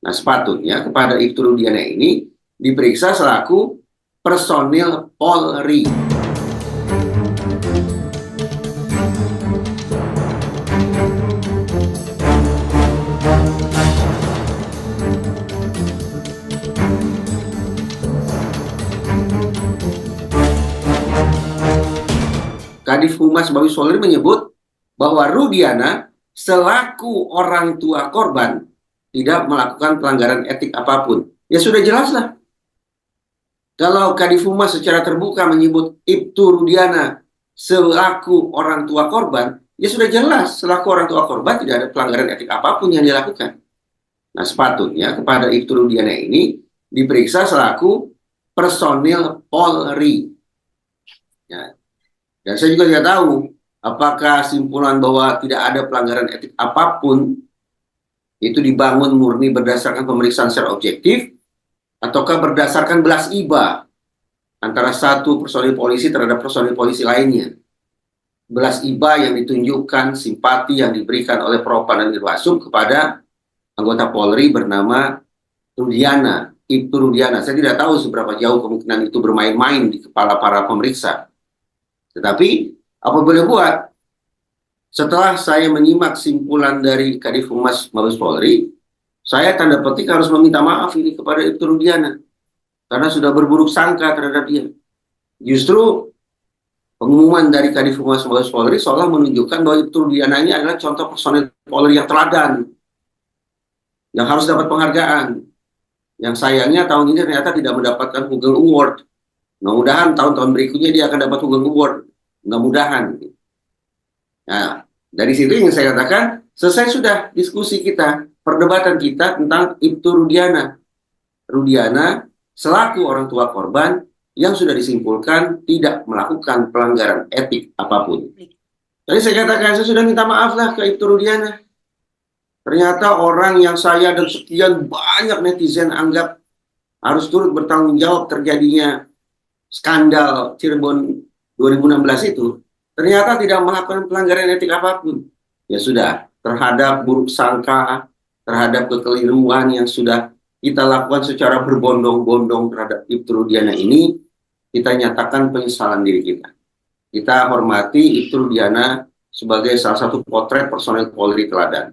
Nah, sepatutnya kepada Ibtu Rudiana ini diperiksa selaku personil Polri. Kadif Humas Mabes Polri menyebut bahwa Rudiana selaku orang tua korban tidak melakukan pelanggaran etik apapun. Ya sudah jelas lah. Kalau Kadif Humas secara terbuka menyebut Ibtu Rudiana selaku orang tua korban, ya sudah jelas selaku orang tua korban tidak ada pelanggaran etik apapun yang dilakukan. Nah, sepatutnya kepada Ibtu Rudiana ini diperiksa selaku personil Polri. Ya. Dan saya juga tidak tahu apakah simpulan bahwa tidak ada pelanggaran etik apapun itu dibangun murni berdasarkan pemeriksaan secara objektif ataukah berdasarkan belas iba antara satu personil polisi terhadap personil polisi lainnya. Belas iba yang ditunjukkan, simpati yang diberikan oleh Propam dan Irwasum kepada anggota Polri bernama Rudiana, Ibtu Rudiana. Saya tidak tahu seberapa jauh kemungkinan itu bermain-main di kepala para pemeriksa. Tetapi apa boleh buat, setelah saya menyimak simpulan dari Kadif Humas Mabes Polri, saya tanda petik harus meminta maaf ini kepada Ibtu Rudiana karena sudah berburuk sangka terhadap dia. Justru pengumuman dari Kadif Humas Mabes Polri seolah menunjukkan bahwa Ibtu Rudiana ini adalah contoh personil Polri yang teladan, yang harus dapat penghargaan. Yang sayangnya tahun ini ternyata tidak mendapatkan Google Award. Mudah-mudahan tahun-tahun berikutnya dia akan dapat Google Award. Mudah-mudahan. Nah, dari situ yang saya katakan, selesai sudah diskusi kita, perdebatan kita tentang Ibtu Rudiana. Rudiana selaku orang tua korban yang sudah disimpulkan tidak melakukan pelanggaran etik apapun. Tadi saya katakan, saya sudah minta maaf lah ke Ibtu Rudiana. Ternyata orang yang saya dan sekian banyak netizen anggap harus turut bertanggung jawab terjadinya skandal Cirebon 2016 itu, ternyata tidak melakukan pelanggaran etik apapun. Ya sudah, terhadap buruk sangka, terhadap kekeliruan yang sudah kita lakukan secara berbondong-bondong terhadap Ibtu Rudiana ini, kita nyatakan penyesalan diri kita. Kita hormati Ibtu Rudiana sebagai salah satu potret personel Polri teladan.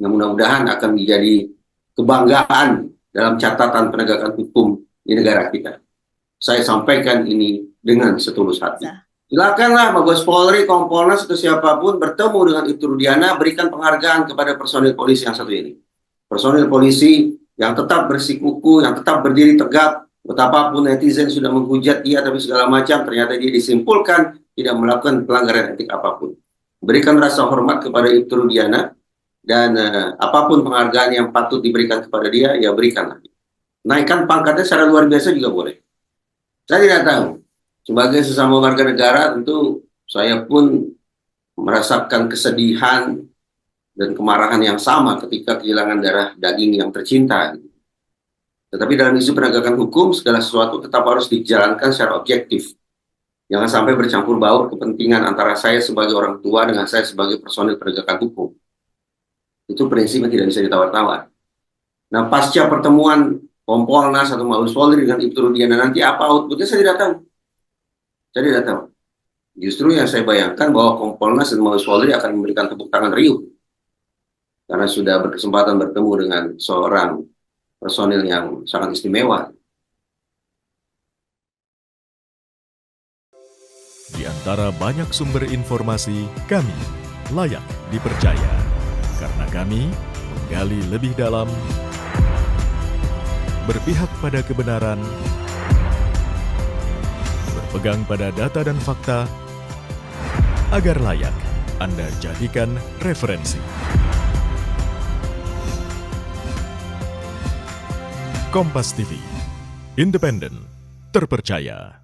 Nah, mudah-mudahan akan menjadi kebanggaan dalam catatan penegakan hukum di negara kita. Saya sampaikan ini dengan setulus hati. Silakanlah Mabes Polri, Kompolnas, atau siapapun bertemu dengan Ibtu Rudiana, berikan penghargaan kepada personil polisi yang satu ini. Personil polisi yang tetap bersikukuh, yang tetap berdiri tegak, betapapun netizen sudah menghujat dia, tapi segala macam, ternyata dia disimpulkan tidak melakukan pelanggaran etik apapun. Berikan rasa hormat kepada Ibtu Rudiana, dan apapun penghargaan yang patut diberikan kepada dia, ya berikanlah. Naikkan pangkatnya secara luar biasa juga boleh. Saya tidak tahu. Sebagai sesama warga negara, tentu saya pun merasakan kesedihan dan kemarahan yang sama ketika kehilangan darah daging yang tercinta. Tetapi dalam isu penegakan hukum, segala sesuatu tetap harus dijalankan secara objektif. Jangan sampai bercampur baur kepentingan antara saya sebagai orang tua dengan saya sebagai personil penegakan hukum. Itu prinsip yang tidak bisa ditawar-tawar. Nah, pasca pertemuan Kompolnas atau Mabes Polri dengan Ibtu Rudiana nanti apa outputnya saya tidak tahu. Saya tidak tahu. Justru yang saya bayangkan bahwa Kompolnas dan Mabes Polri akan memberikan tepuk tangan riuh karena sudah berkesempatan bertemu dengan seorang personil yang sangat istimewa. Di antara banyak sumber informasi, kami layak dipercaya karena kami menggali lebih dalam, berpihak pada kebenaran, berpegang pada data dan fakta, agar layak Anda jadikan referensi. Kompas TV, independen, terpercaya.